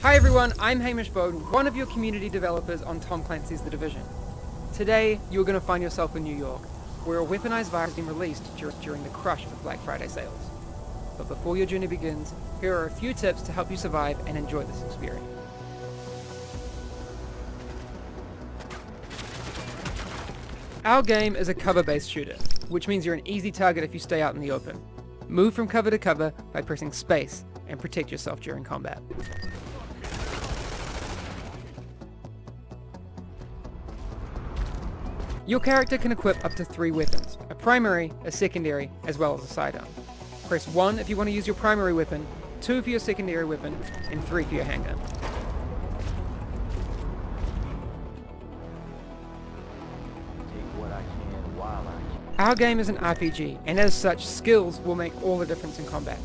Hi everyone, I'm Hamish Bowden, one of your community developers on Tom Clancy's The Division. Today, you're going to find yourself in New York, where a weaponized virus has been released during the crush of Black Friday sales. But before your journey begins, here are a few tips to help you survive and enjoy this experience. Our game is a cover-based shooter, which means you're an easy target if you stay out in the open. Move from cover to cover by pressing space and protect yourself during combat. Your character can equip up to 3 weapons, a primary, a secondary, as well as a sidearm. Press 1 if you want to use your primary weapon, 2 for your secondary weapon, and 3 for your handgun. Our game is an RPG, and as such, skills will make all the difference in combat.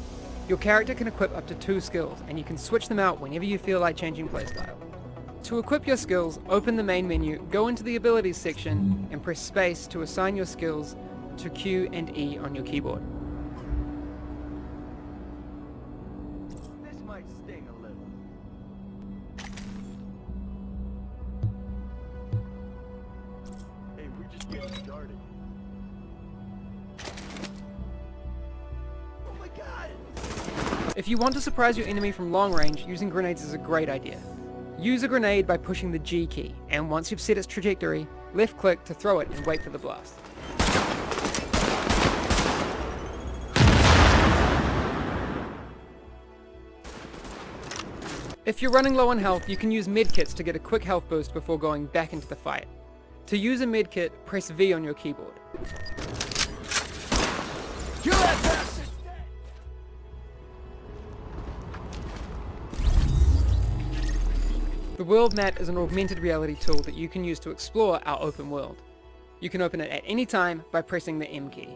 Your character can equip up to 2 skills, and you can switch them out whenever you feel like changing playstyle. To equip your skills, open the main menu, go into the abilities section, and press space to assign your skills to Q and E on your keyboard. This might sting a little. Hey, we're just getting started. Oh my god! If you want to surprise your enemy from long range, using grenades is a great idea. Use a grenade by pushing the G key, and once you've set its trajectory, left click to throw it and wait for the blast. If you're running low on health, you can use medkits to get a quick health boost before going back into the fight. To use a medkit, press V on your keyboard. Kill that bastard! The world map is an augmented reality tool that you can use to explore our open world. You can open it at any time by pressing the M key.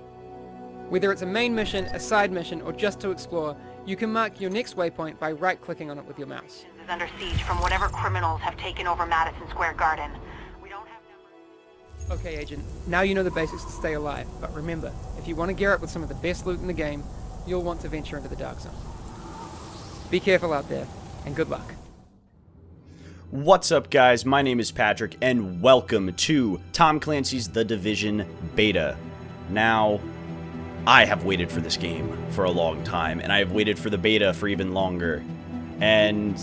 Whether it's a main mission, a side mission, or just to explore, you can mark your next waypoint by right-clicking on it with your mouse. Is under siege from whatever criminals have taken over Madison Square Garden. We don't have numbers. Okay, Agent, now you know the basics to stay alive, but remember, if you want to gear up with some of the best loot in the game, you'll want to venture into the dark zone. Be careful out there, and good luck. What's up, guys? My name is Patrick, and welcome to Tom Clancy's The Division Beta. Now, I have waited for this game for a long time, and I have waited for the beta for even longer. And,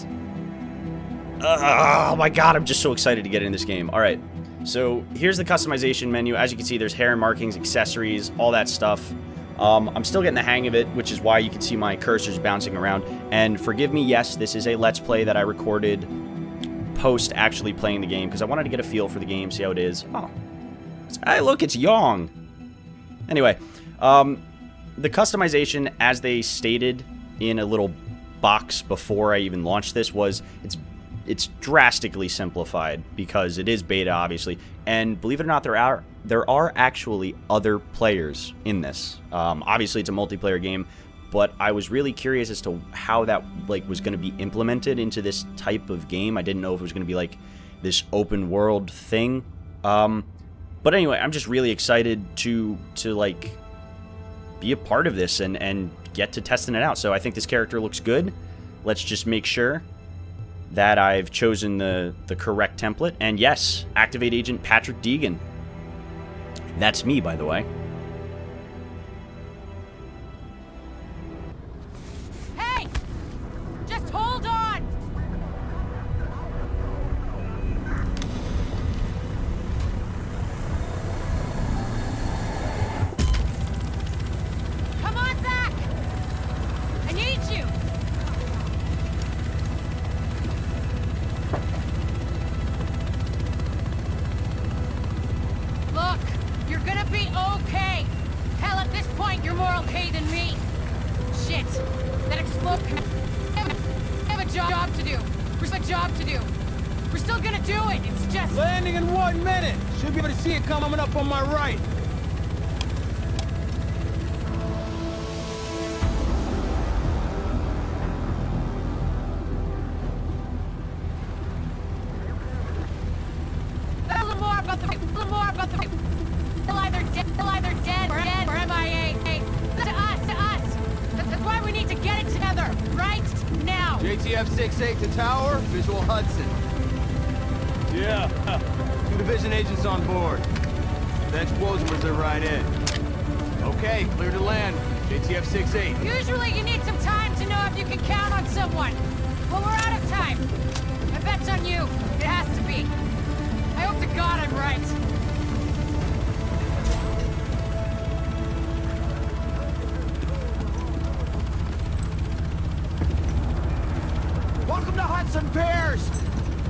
oh my god, I'm just so excited to get in this game. Alright, so here's the customization menu. As you can see, there's hair and markings, accessories, all that stuff. I'm still getting the hang of it, which is why you can see my cursors bouncing around. And forgive me, yes, this is a Let's Play that I recorded post actually playing the game, because I wanted to get a feel for the game, see how it is. Oh, hey, look, it's Yong. Anyway, the customization, as they stated in a little box before I even launched this, was it's drastically simplified because it is beta, obviously, and believe it or not, there are actually other players in this. Obviously, it's a multiplayer game, but I was really curious as to how that was going to be implemented into this type of game. I didn't know if it was going to be like this open world thing. But anyway, I'm just really excited to be a part of this and get to testing it out. So I think this character looks good. Let's just make sure that I've chosen the correct template. And yes, activate Agent Patrick Deegan. That's me, by the way. Hold on! Come on back! I need you! Look, you're gonna be okay! Hell, at this point, you're more okay than me! Shit! That explosion... job to do. We still have a job to do. We're still gonna do it. It's just Landing in 1 minute. Should be able to see it coming up on my right. a little more about the. They'll either dead or MIA. To us. That's why we need to get it together right now. JTF 68 to tower, visual Hudson. Yeah. 2 division agents on board. The explosion was their right in. Okay, clear to land. JTF 68. Usually you need some time to know if you can count on someone. Well, we're out of time. I bet's on you. It has to be. I hope to God I'm right. Welcome to Hudson Piers!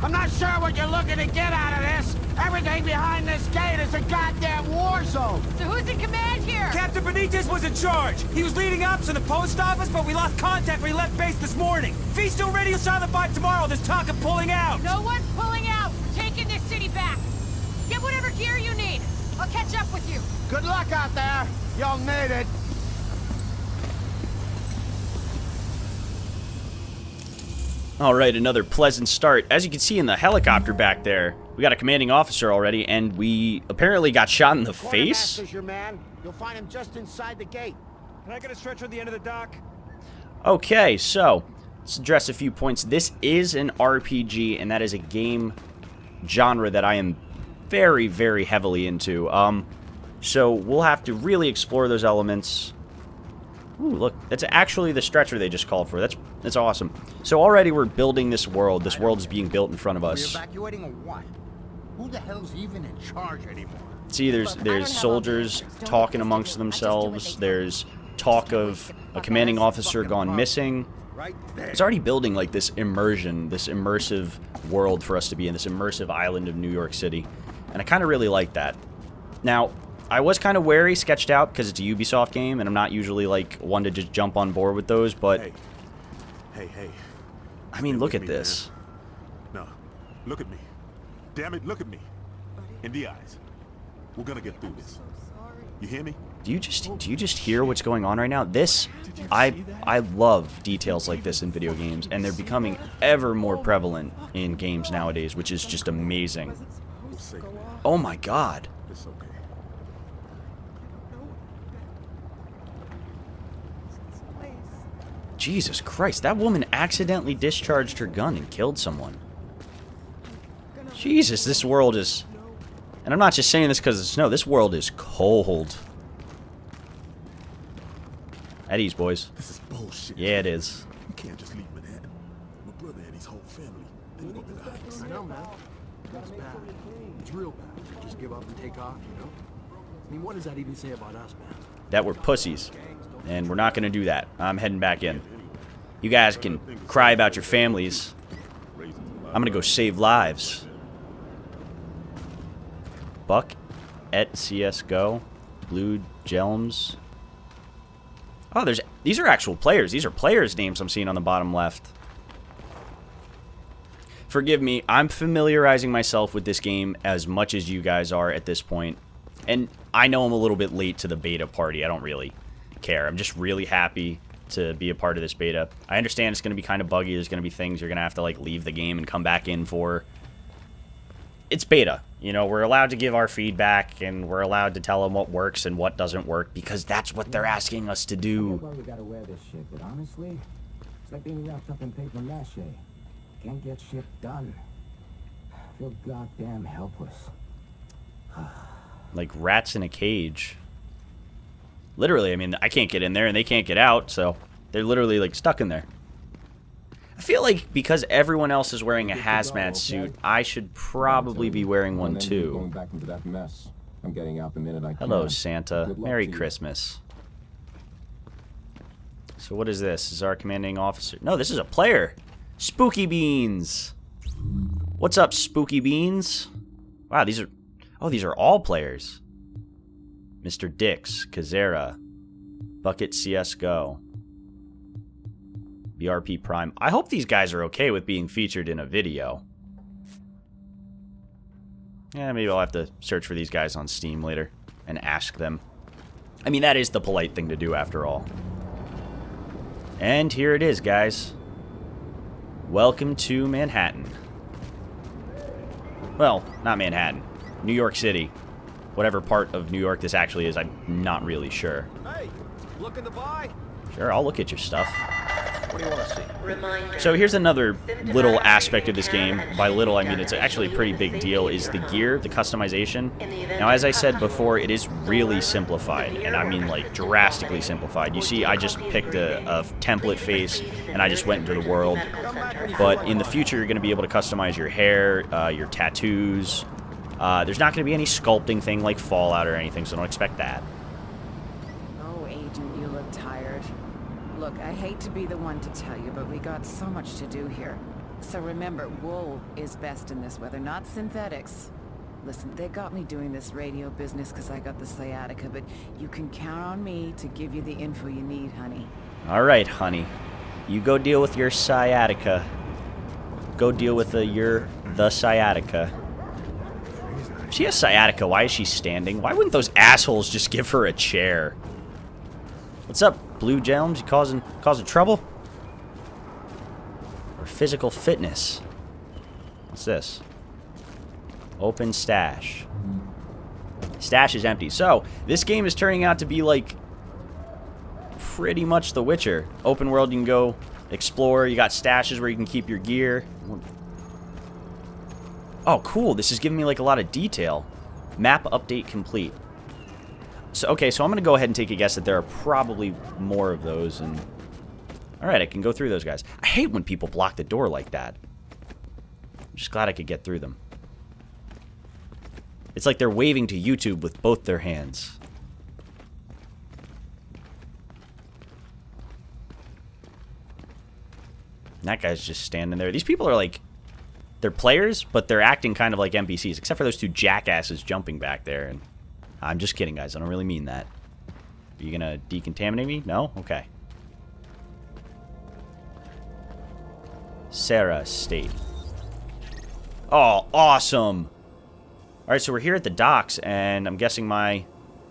I'm not sure what you're looking to get out of this. Everything behind this gate is a goddamn war zone. So who's in command here? Captain Benitez was in charge. He was leading ops in the post office, but we lost contact when he left base this morning. If he's still radio silent by tomorrow, there's talk of pulling out. No one's pulling out. We're taking this city back. Get whatever gear you need. I'll catch up with you. Good luck out there. You'll need it. All right, another pleasant start. As you can see in the helicopter back there, we got a commanding officer already, and we apparently got shot in the face. Quartermaster's your man. You'll find him just inside the gate. Can I get a stretcher at the end of the dock? Okay, so let's address a few points. This is an RPG, and that is a game genre that I am very, very heavily into. So we'll have to really explore those elements. Ooh, look, that's actually the stretcher they just called for. That's awesome. So already we're building this world. This world is being built in front of us. We're evacuating or what? Who the hell's even in charge anymore? See, there's soldiers talking amongst themselves. There's talk of a commanding officer gone missing. It's already building like this immersion, this immersive world for us to be in, this immersive island of New York City. And I kind of really like that. Now, I was kind of wary, sketched out, because it's a Ubisoft game, and I'm not usually, like, one to just jump on board with those, but... Hey. I mean, look at this. No, look at me. Damn it, look at me. In the eyes. We're gonna get through this. You hear me? Do you just hear what's going on right now? This, I love details like this in video games, and they're becoming ever more prevalent in games nowadays, which is just amazing. Oh my god. It's okay. Jesus Christ, that woman accidentally discharged her gun and killed someone. Jesus, this world is... And I'm not just saying this because of the snow, this world is cold. At ease, boys. This is bullshit. Yeah, it is. You can't just leave Manhattan. My brother and his whole family. They're gonna be the house. I know, man. That's bad. It's real bad. Just give up and take off, you know? I mean, what does that even say about us, man? That we're pussies. And we're not going to do that. I'm heading back in. You guys can cry about your families. I'm going to go save lives. Buck at CSGO. Blue Gelms. Oh, these are actual players. These are players' names I'm seeing on the bottom left. Forgive me, I'm familiarizing myself with this game as much as you guys are at this point. And I know I'm a little bit late to the beta party. I don't really care. I'm just really happy to be a part of this beta. I understand it's going to be kind of buggy. There's going to be things you're going to have to like leave the game and come back in for. It's beta. You know, we're allowed to give our feedback and we're allowed to tell them what works and what doesn't work because that's what they're asking us to do. Well, we gotta wear this shit, but honestly, it's like being wrapped up in paper mache. Can't get shit done. I feel goddamn helpless. Like rats in a cage. Literally, I mean, I can't get in there and they can't get out, so they're literally like stuck in there. I feel like because everyone else is wearing a hazmat suit, I should probably be wearing one too. Going back into that mess. I'm getting out the minute I can. Hello, Santa. Good luck Merry to you. Christmas. So what is this? This is our commanding officer. No, this is a player. Spooky Beans. What's up, Spooky Beans? Wow, these are all players. Mr. Dix, Kazera, Bucket CSGO, BRP Prime. I hope these guys are okay with being featured in a video. Yeah, maybe I'll have to search for these guys on Steam later and ask them. I mean, that is the polite thing to do after all. And here it is, guys. Welcome to Manhattan. Well, not Manhattan. New York City. Whatever part of New York this actually is, I'm not really sure. Hey, looking to buy? Sure, I'll look at your stuff. What do you want to see? So here's another little aspect of this game. By little, I mean it's actually a pretty big deal, is the gear, the customization. Now, as I said before, it is really simplified, and I mean like drastically simplified. You see, I just picked a template face, and I just went into the world. But in the future, you're going to be able to customize your hair, your tattoos. There's not going to be any sculpting thing like Fallout or anything, so don't expect that. Oh, Agent, you look tired. Look, I hate to be the one to tell you, but we got so much to do here. So remember, wool is best in this weather, not synthetics. Listen, they got me doing this radio business because I got the sciatica, but you can count on me to give you the info you need, honey. All right, honey. You go deal with your sciatica. Go deal with the sciatica. If she has sciatica, why is she standing? Why wouldn't those assholes just give her a chair? What's up, Blue Gelms? You causing trouble? Or physical fitness? What's this? Open stash. Stash is empty. So, this game is turning out to be like pretty much The Witcher. Open world, you can go explore. You got stashes where you can keep your gear. Oh, cool. This is giving me like a lot of detail. Map update complete. So, okay, so I'm going to go ahead and take a guess that there are probably more of those. And alright, I can go through those guys. I hate when people block the door like that. I'm just glad I could get through them. It's like they're waving to YouTube with both their hands. And that guy's just standing there. These people are like... They're players, but they're acting kind of like NPCs, except for those two jackasses jumping back there. And I'm just kidding, guys. I don't really mean that. Are you gonna decontaminate me? No? Okay. Sarah State. Oh, awesome! Alright, so we're here at the docks, and I'm guessing my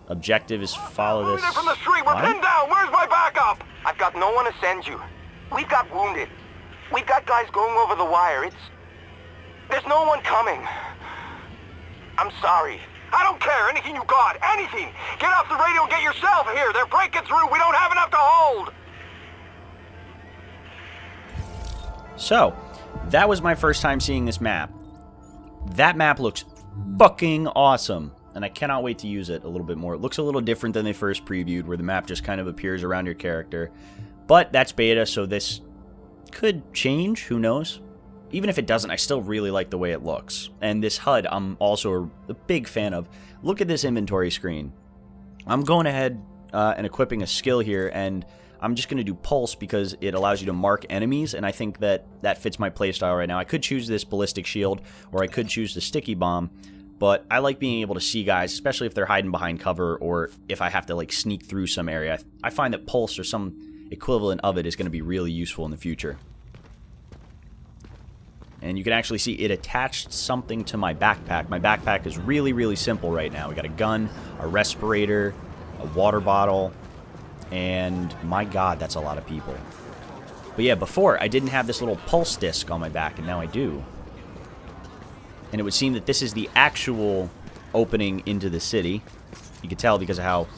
objective is follow this... from the street! We're pinned down! Where's my backup? I've got no one to send you. We've got wounded. We've got guys going over the wire. There's no one coming. I'm sorry. I don't care. Anything you got. Anything. Get off the radio and get yourself here. They're breaking through. We don't have enough to hold. So, that was my first time seeing this map. That map looks fucking awesome. And I cannot wait to use it a little bit more. It looks a little different than they first previewed, where the map just kind of appears around your character. But that's beta, so this could change. Who knows? Even if it doesn't, I still really like the way it looks. And this HUD, I'm also a big fan of. Look at this inventory screen. I'm going ahead and equipping a skill here, and I'm just going to do Pulse because it allows you to mark enemies, and I think that that fits my playstyle right now. I could choose this Ballistic Shield, or I could choose the Sticky Bomb, but I like being able to see guys, especially if they're hiding behind cover, or if I have to like sneak through some area. I find that Pulse, or some equivalent of it, is going to be really useful in the future. And you can actually see it attached something to my backpack. My backpack is really, really simple right now. We got a gun, a respirator, a water bottle, and my god, that's a lot of people. But yeah, before, I didn't have this little pulse disc on my back, and now I do. And it would seem that this is the actual opening into the city. You can tell because of how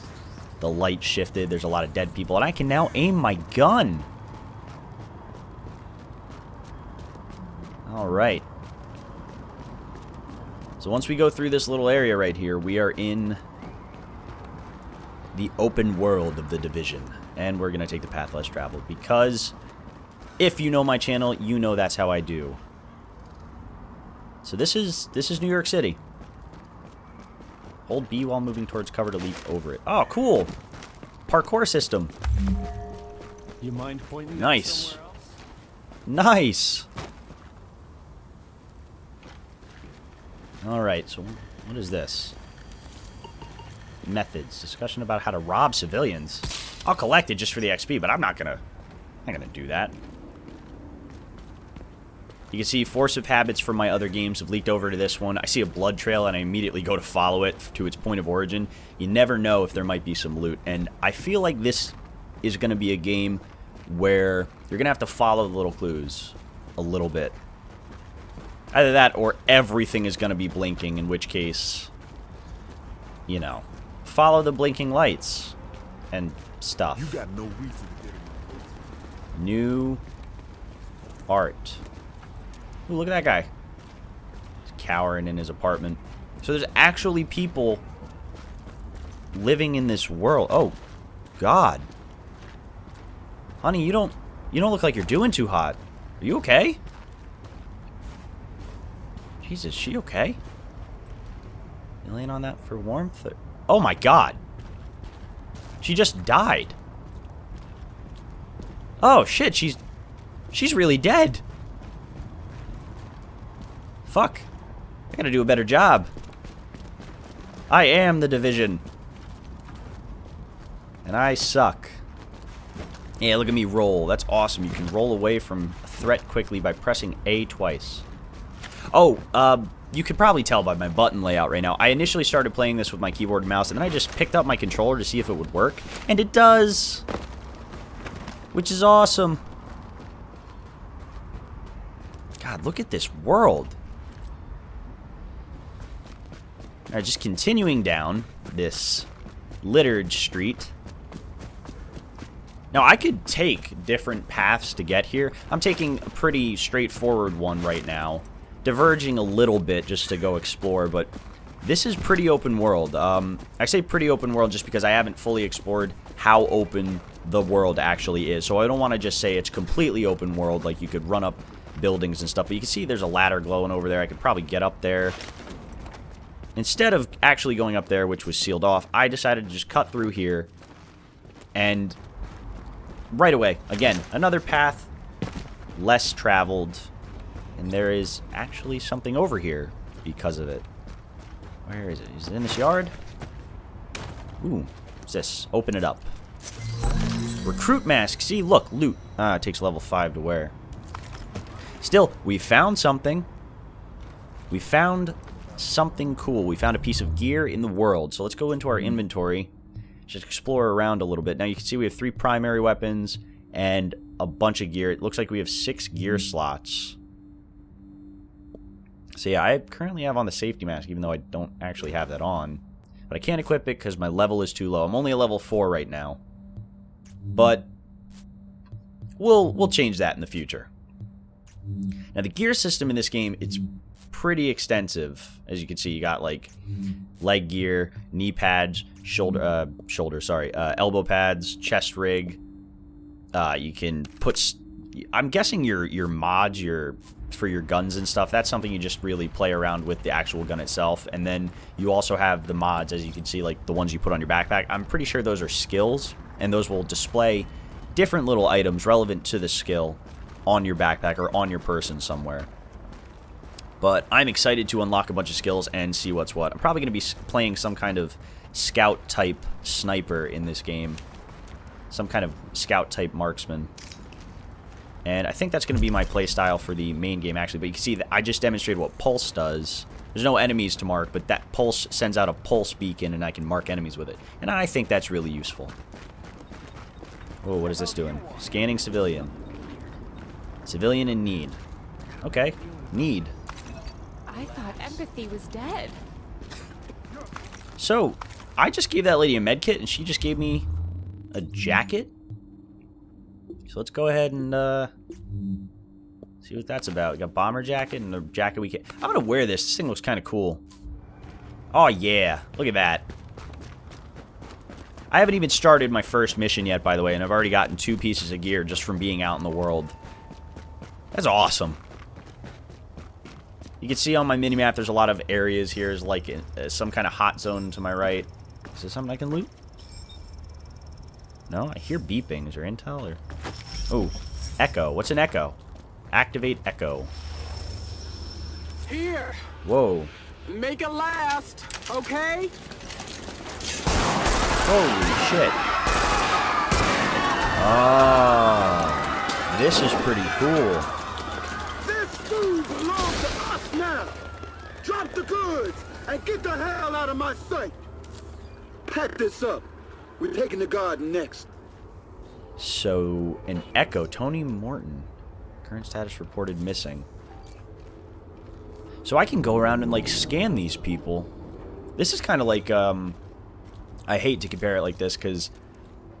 the light shifted. There's a lot of dead people, and I can now aim my gun. Alright. So once we go through this little area right here, we are in the open world of the Division. And we're going to take the path less traveled, because if you know my channel, you know that's how I do. So this is New York City. Hold B while moving towards cover to leap over it. Oh, cool! Parkour system. You mind pointing? Nice. Nice! Alright, so what is this? Methods. Discussion about how to rob civilians. I'll collect it just for the XP, but I'm not gonna do that. You can see force of habits from my other games have leaked over to this one. I see a blood trail and I immediately go to follow it to its point of origin. You never know if there might be some loot, and I feel like this is going to be a game where you're going to have to follow the little clues a little bit. Either that or everything is going to be blinking, in which case, you know, follow the blinking lights and stuff. You got no reason to get in my face. New art. Ooh, look at that guy. He's cowering in his apartment. So there's actually people living in this world. Oh, God. Honey, you don't look like you're doing too hot. Are you okay? Jesus, is she okay? You laying on that for warmth? Oh my God. She just died. Oh shit, she's really dead. Fuck. I gotta do a better job. I am the Division. And I suck. Yeah, look at me roll. That's awesome. You can roll away from a threat quickly by pressing A twice. Oh, you could probably tell by my button layout right now. I initially started playing this with my keyboard and mouse, and then I just picked up my controller to see if it would work. And it does! Which is awesome. God, look at this world. Alright, just continuing down this littered street. Now, I could take different paths to get here. I'm taking a pretty straightforward one right now. Diverging a little bit just to go explore, but this is pretty open world. I say pretty open world just because I haven't fully explored how open the world actually is. So I don't want to just say it's completely open world, like you could run up buildings and stuff. But you can see there's a ladder glowing over there. I could probably get up there. Instead of actually going up there, which was sealed off, I decided to just cut through here. And right away, again, another path, less traveled. And there is actually something over here because of it. Where is it? Is it in this yard? Ooh, what's this? Open it up. Recruit mask. See, look, loot. Ah, it takes level 5 to wear. Still, we found something. We found something cool. We found a piece of gear in the world. So let's go into our inventory. Just explore around a little bit. Now you can see we have 3 primary weapons and a bunch of gear. It looks like we have 6 gear slots. So yeah, I currently have on the safety mask, even though I don't actually have that on. But I can't equip it because my level is too low. I'm only a level 4 right now. But we'll change that in the future. Now the gear system in this game, it's pretty extensive. As you can see, you got like leg gear, knee pads, elbow pads, chest rig. You can put, I'm guessing your mods, for your guns and stuff, that's something you just really play around with the actual gun itself. And then you also have the mods, as you can see, like the ones you put on your backpack. I'm pretty sure those are skills, and those will display different little items relevant to the skill on your backpack or on your person somewhere. But I'm excited to unlock a bunch of skills and see what's what. I'm probably going to be playing some kind of scout-type sniper in this game. Some kind of scout-type marksman. And I think that's going to be my playstyle for the main game, actually. But you can see that I just demonstrated what pulse does. There's no enemies to mark, but that pulse sends out a pulse beacon, and I can mark enemies with it. And I think that's really useful. Oh, what is this doing? Scanning civilian. Civilian in need. Okay, need. I thought empathy was dead. So, I just gave that lady a med kit, and she just gave me a jacket? So let's go ahead and see what that's about. We got bomber jacket and the jacket we can. I'm gonna wear this. This thing looks kind of cool. Oh yeah, look at that. I haven't even started my first mission yet, by the way, and I've already gotten 2 pieces of gear just from being out in the world. That's awesome. You can see on my minimap there's a lot of areas here. There's like some kind of hot zone to my right. Is there something I can loot? No, I hear beeping. Is there intel or? Oh, echo. What's an echo? Activate echo. Here. Whoa. Make it last, okay? Holy shit. Oh, this is pretty cool. This food belongs to us now. Drop the goods and get the hell out of my sight. Pack this up. We're taking the garden next. So, an echo. Tony Morton. Current status reported missing. So I can go around and, like, scan these people. This is kind of like, I hate to compare it like this because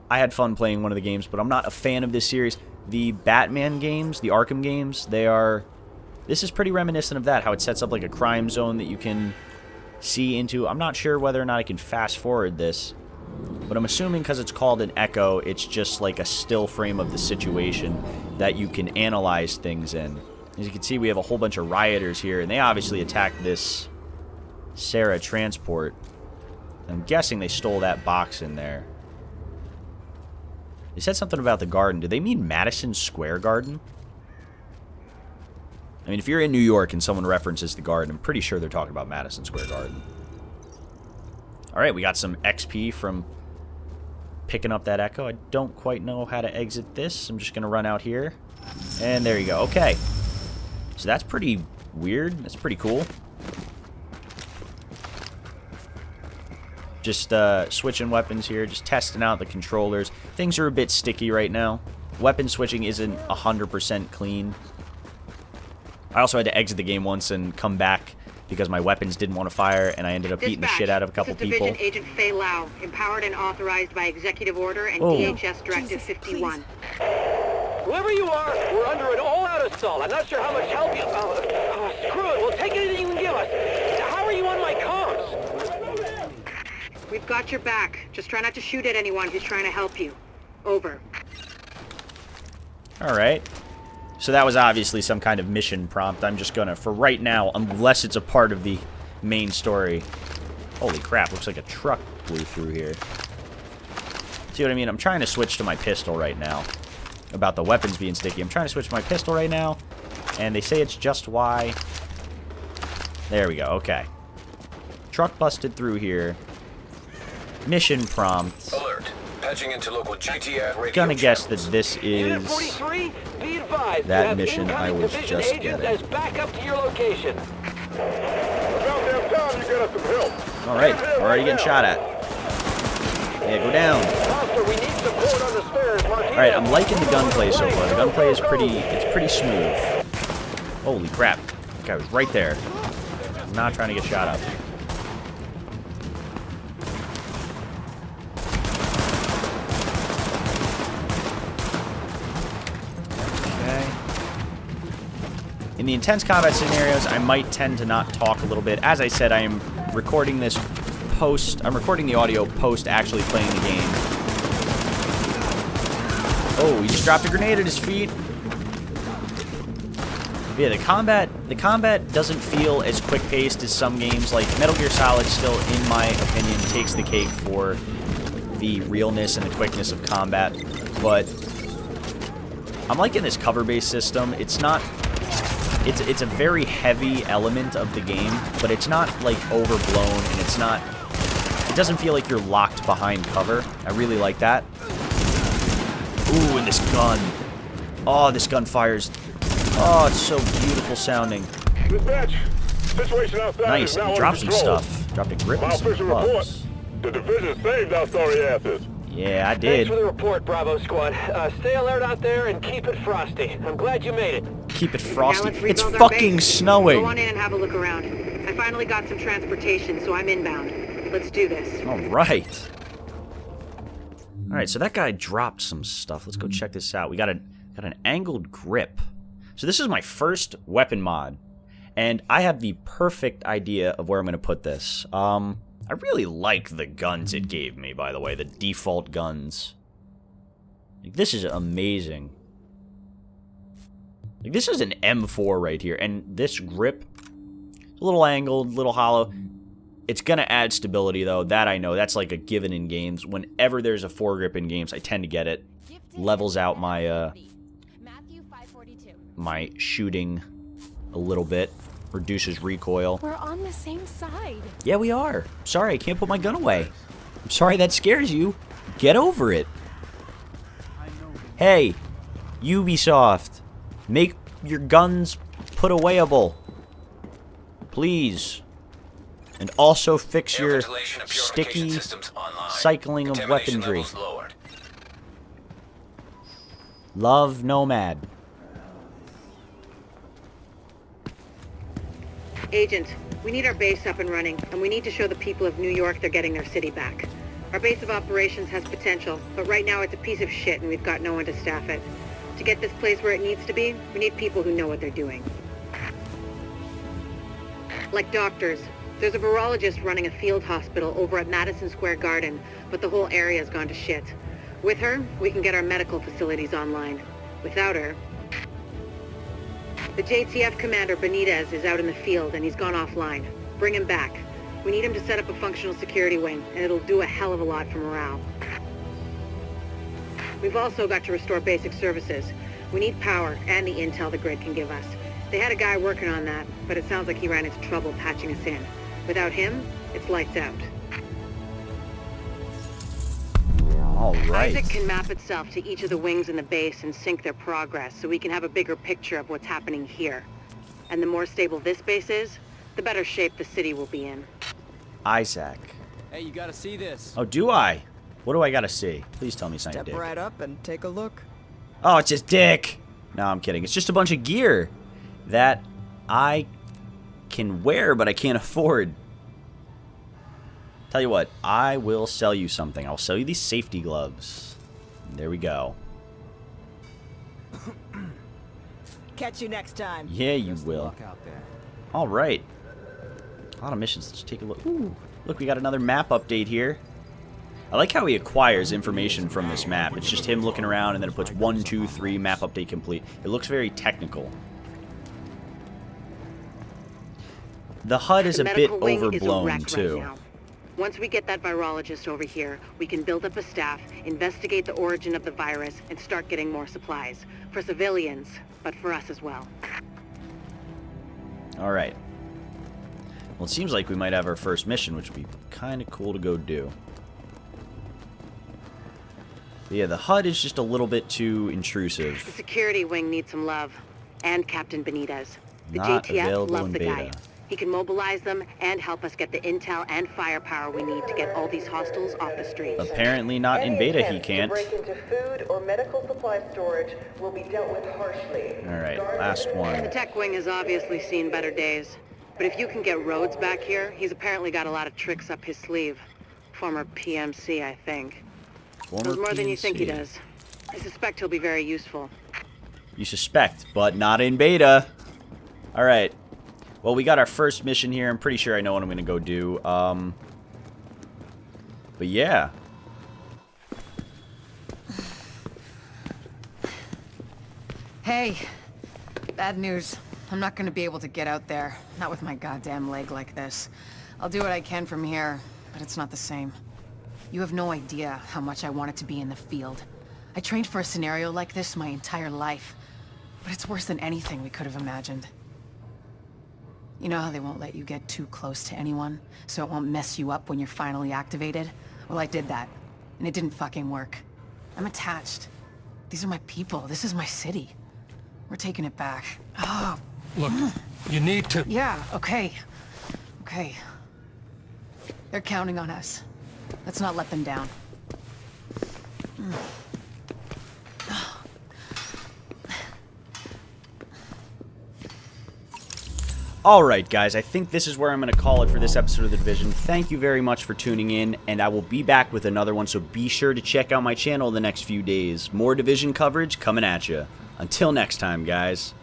I had fun playing one of the games, but I'm not a fan of this series. the Batman games, the Arkham games, this is pretty reminiscent of that, how it sets up like a crime zone that you can see into. I'm not sure whether or not I can fast forward this, but I'm assuming because it's called an echo, it's just like a still frame of the situation that you can analyze things in. As you can see, we have a whole bunch of rioters here, and they obviously attacked this Sarah transport. I'm guessing they stole that box in there. They said something about the garden. Do they mean Madison Square Garden? I mean, if you're in New York and someone references the garden, I'm pretty sure they're talking about Madison Square Garden. Alright, we got some XP from picking up that echo. I don't quite know how to exit this. I'm just going to run out here. And there you go. Okay. So that's pretty weird. That's pretty cool. Just switching weapons here. Just testing out the controllers. Things are a bit sticky right now. Weapon switching isn't 100% clean. I also had to exit the game once and come back because my weapons didn't want to fire, and I ended up beating the shit out of a couple people. Division Agent Faye Lau, empowered and authorized by Executive Order and DHS Directive 51. Whoever you are, we're under an all-out assault. I'm not sure how much help you... screw it. We'll take anything you can give us. How are you on my comms? We've got your back. Just try not to shoot at anyone who's trying to help you. Over. Alright. So that was obviously some kind of mission prompt. I'm just gonna, for right now, unless it's a part of the main story... Holy crap, looks like a truck blew through here. See what I mean? I'm trying to switch to my pistol right now. About the weapons being sticky. I'm trying to switch to my pistol right now, and they say it's just why. There we go, okay. Truck busted through here. Mission prompt. Alert. Patching into local GTF radio Gonna guess that channels. this is that mission I was just getting. Back to your location. Alright, already getting shot at. Yeah, go down. Alright, I'm liking the gunplay so far. The gunplay is pretty smooth. Holy crap. That guy was right there. I'm not trying to get shot up. In the intense combat scenarios, I might tend to not talk a little bit. As I said, I am recording this I'm recording the audio post actually playing the game. Oh, he just dropped a grenade at his feet. Yeah, the combat doesn't feel as quick-paced as some games. Like, Metal Gear Solid still, in my opinion, takes the cake for the realness and the quickness of combat. But I'm liking this cover-based system. It's not... It's a very heavy element of the game, but it's not, like, overblown, and it's not... It doesn't feel like you're locked behind cover. I really like that. Ooh, and this gun. Oh, this gun fires. Oh, it's so beautiful sounding. Dispatch. Situation outside nice, and he dropped some stuff. Dropped a grip and some gloves. The division saved our sorry asses. Yeah, I did. Thanks for the report, Bravo Squad. Stay alert out there and keep it frosty. I'm glad you made it. Keep it frosty. It's fucking snowing. Go on in and have a look around. I finally got some transportation, so I'm inbound. Let's do this. All right. All right, so that guy dropped some stuff. Let's go check this out. We got an angled grip. So this is my first weapon mod, and I have the perfect idea of where I'm going to put this. I really like the guns it gave me, by the way, the default guns. Like, this is amazing. Like, this is an M4 right here, and this grip, it's a little angled, a little hollow. It's going to add stability, though. That I know. That's like a given in games. Whenever there's a foregrip in games, I tend to get it. Levels out my, my shooting a little bit. Reduces recoil. We're on the same side. Yeah, we are. Sorry, I can't put my gun away. I'm sorry that scares you. Get over it. Hey, Ubisoft, make your guns put awayable. Please. And also fix your sticky cycling of weaponry. Love Nomad. Agent, we need our base up and running, and we need to show the people of New York they're getting their city back. Our base of operations has potential, but right now it's a piece of shit and we've got no one to staff it. To get this place where it needs to be, we need people who know what they're doing. Like doctors. There's a virologist running a field hospital over at Madison Square Garden, but the whole area's gone to shit. With her, we can get our medical facilities online. Without her... The JTF commander, Benitez, is out in the field and he's gone offline. Bring him back. We need him to set up a functional security wing, and it'll do a hell of a lot for morale. We've also got to restore basic services. We need power and the intel the grid can give us. They had a guy working on that, but it sounds like he ran into trouble patching us in. Without him, it's lights out. All right. Isaac can map itself to each of the wings in the base and sync their progress so we can have a bigger picture of what's happening here. And the more stable this base is, the better shape the city will be in. Isaac. Hey, you gotta see this. Oh, do I? What do I gotta see? Please tell me it's not your dick. Step right up and take a look. Oh, it's his dick. No, I'm kidding. It's just a bunch of gear that I can wear, but I can't afford. Tell you what, I will sell you something. I'll sell you these safety gloves. There we go. Catch you next time. Yeah, you will. Luck out there. All right. A lot of missions. Let's take a look. Ooh, look, we got another map update here. I like how he acquires information from this map. It's just him looking around, and then it puts 1, 2, 3, map update complete. It looks very technical. The HUD is a bit overblown, too. Right now. Once we get that virologist over here, we can build up a staff, investigate the origin of the virus, and start getting more supplies. For civilians, but for us as well. Alright. Well, it seems like we might have our first mission, which would be kind of cool to go do. But yeah, the HUD is just a little bit too intrusive. The security wing needs some love. And Captain Benitez. The Not JTF available love in the beta. guy. He can mobilize them and help us get the intel and firepower we need to get all these hostiles off the streets. Apparently not in beta he can't. Break into food or medical supply storage will be dealt with harshly. Alright, last one. The tech wing has obviously seen better days. But if you can get Rhodes back here, he's apparently got a lot of tricks up his sleeve. Former PMC, I think. Knows more than you think he does. I suspect he'll be very useful. You suspect, but not in beta. Alright. Well, we got our first mission here. I'm pretty sure I know what I'm going to go do. But yeah. Hey, bad news. I'm not gonna be able to get out there. Not with my goddamn leg like this. I'll do what I can from here, but it's not the same. You have no idea how much I wanted to be in the field. I trained for a scenario like this my entire life. But it's worse than anything we could have imagined. You know how they won't let you get too close to anyone, so it won't mess you up when you're finally activated? Well, I did that, and it didn't fucking work. I'm attached. These are my people. This is my city. We're taking it back. Oh. Look, you need to... Yeah, okay. Okay. They're counting on us. Let's not let them down. Alright guys, I think this is where I'm going to call it for this episode of The Division. Thank you very much for tuning in, and I will be back with another one, so be sure to check out my channel in the next few days. More Division coverage coming at you. Until next time, guys.